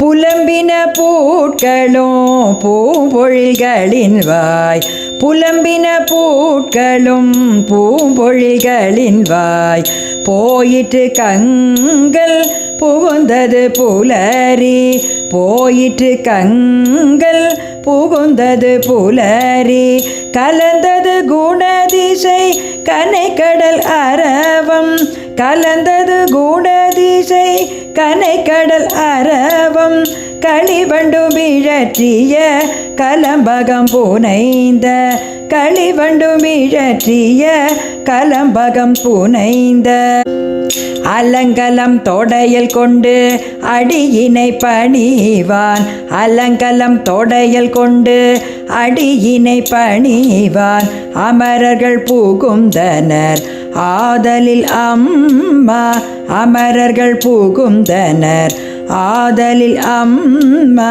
புலம்பின பூட்களும் பூம்பொழில்களின் வாய், புலம்பின பூட்களும் பூம்பொழில்களின் வாய், போயிற்று கங்கள் புகுந்தது புலரி, போயிற்று கங்கள் புகுந்தது புலரி, கலந்தது குணதிசை கனைக்கடல் அரவம், கலந்தது குணதிசை கனைக்கடல் அரவம், களிவண்டு மிழற்றிய கலம்பகம் புனைந்த, களிவண்டு மிழற்றிய கலம்பகம் புனைந்த, அலங்கலம் தொடையல் கொண்டு அடியினை பணிவான், அலங்கலம் தொடையல் கொண்டு அடியினை பணிவான், அமரர்கள் புகுந்தனர் ஆதலில் அம்மா, அமரர்கள் புகுந்தனர் ஆதலில் அம்மா,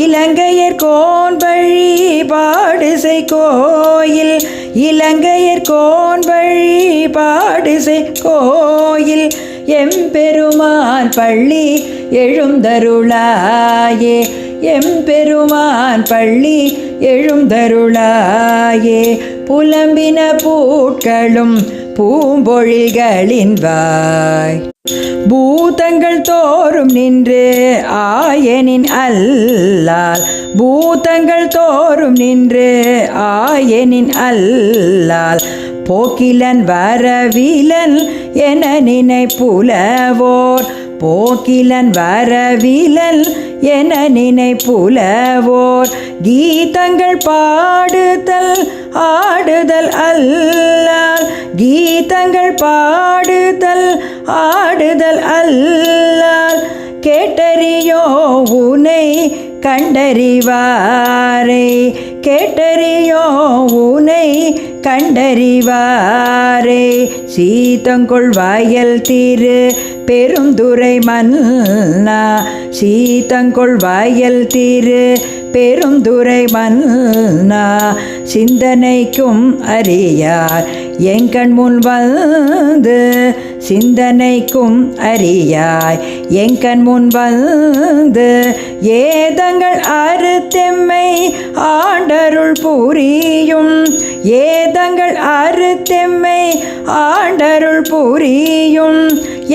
இலங்கையர் கோன் வழிபாடு செய் கோயில், இலங்கையர் கோன் வழிபாடு செய் கோயில், எம்பெருமான் பள்ளி எழுந்தருளாயே, எம்பெருமான் பள்ளி எழுந்தருளாயே, புலம்பின பூட்களும் பூம்பொழில்களின் வாய், பூதங்கள் தோறும் நின்று ஆயனின் அல்லால், பூதங்கள் தோறும் நின்று ஆயனின் அல்லால், போக்கிலன் வரவிலன் என நினைப்புலவோர், போக்கிலன் வரவிலன் என நினைப்புலவோர், கீதங்கள் பாடுதல் ஆடுதல் அல்லால், கீதங்கள் பாடுதல் ஆடுதல் அல்லால், கேட்டறியோ உனை கண்டறிவாரை, கேட்டறியோ உனை கண்டறிவாரை, சீதங்கொள் வயல் திரு பெருந்துறை மன்னா, சீதங்கொள் வயல் திரு பெருந்துறை மன்னா, சிந்தனைக்கும் அறியார் எங்கண் முன் வந்து, சிந்தனைக்கும் அறியாய் எங்கண் முன் வந்து, ஏதங்கள் அறுத்தெம்மை ஆண்டருள் புரியும், ஏதங்கள் அறுத்தெம்மை ஆண்டருள் புரியும்,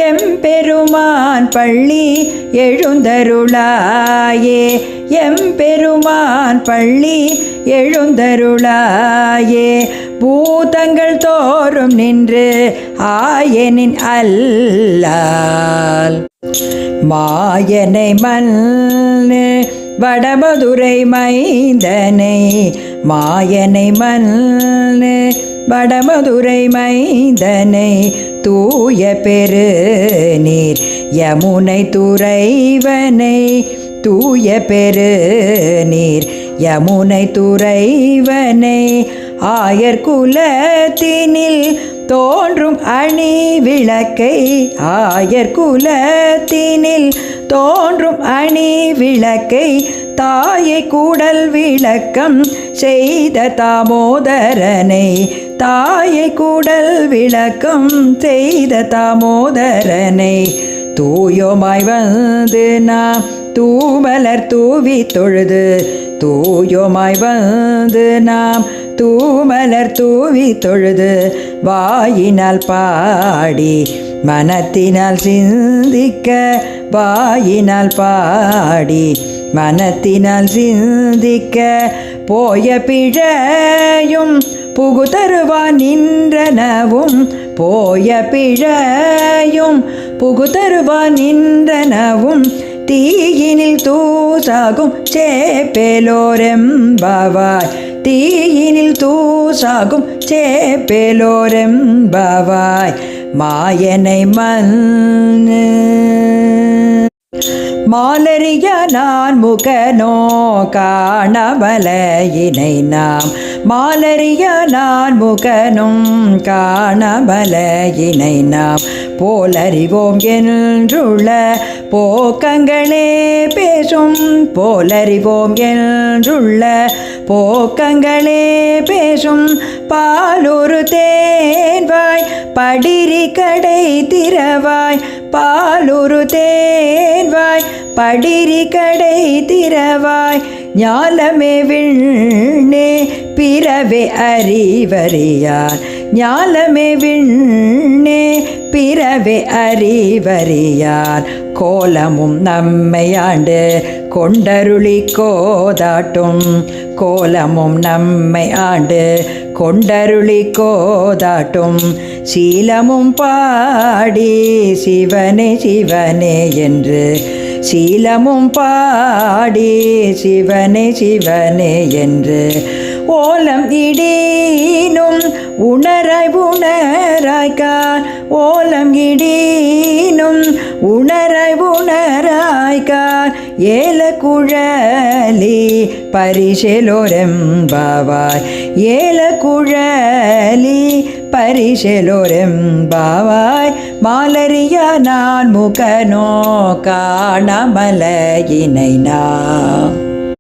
எம்பெருமான் பள்ளி எழுந்தருளாயே, எம்பெருமான் பள்ளி எழுந்தருளாயே, பூதங்கள் தோறும் நின்று ஆயனின் அல்லால், மாயனை மன்னு வடமதுரை மைந்தனை, மாயனை மன்னு வடமதுரை மைந்தனை, தூய பெரு நீர் யமுனை துறைவனை, தூய பெரு நீர் யமுனை துறைவனை, ஆயர் குலத்தினில் தோன்றும் அணி விளக்கை, ஆயர் குலத்தினில் தோன்றும் அணி விளக்கை, தாயை கூடல் விளக்கம் செய்த தாமோதரனை, தாயை கூடல் விளக்கம் செய்த தாமோதரனை, தூயோமாய் வந்து நாம் தூமலர் தூவி தொழுது, தூயோமாய் வந்து நாம் தூமலர் தூவி தொழுது, வாயினால் பாடி மனத்தினால் சிந்திக்க, வாயினால் பாடி மனத்தினால் சிந்திக்க, போய பிழையும் புகுதருவான் நின்றனவும், போய பிழையும் புகுதருவான் நின்றனவும், தீயினில் தூசாகும் சேப்பேலோரெம்பாவாய், தீயினில் தூசாகும் சேப்பேலோரெம்பாவாய், மாயனை மன்னு மாலறிய நான் முகனோ காணபலையினை நாம், மாலறிய நான் முகனும் காணபலையினை நாம், போலறிவோம் என்றுள்ள போக்கங்களே பேசும், போலறிவோம் என்றுள்ள போக்கங்களே பேசும் பாலொரு தேன்வாய் படிரி கடை திறவாய் பாலொரு தேன்வாய் படிரி கடை திறவாய் ஞாலமே விண்ணே பிறவே அறிவறியார் ஞாலமே விண்ணே பிறவே அறிவறியார் கோலமும் நம்மை ஆண்டு கொண்டருளி கோதாட்டும் கோலமும் நம்மை ஆண்டு கொண்டருளி கோதாட்டும் சீலமும் பாடி சிவனே சிவனே என்று சீலமும் பாடி சிவனே சிவனே என்று ஓலம் இடீனும் உணராய் உணராய்கார் ஓலம் இடீனும் உணராய் உணராய்கார் ஏல குழலி பரிசெலோரெம்பாவாய் ஏல குழலி பரிசெலோரெம்பாவாய் மாலறிய நான் முகனோ காணமலையினை நான்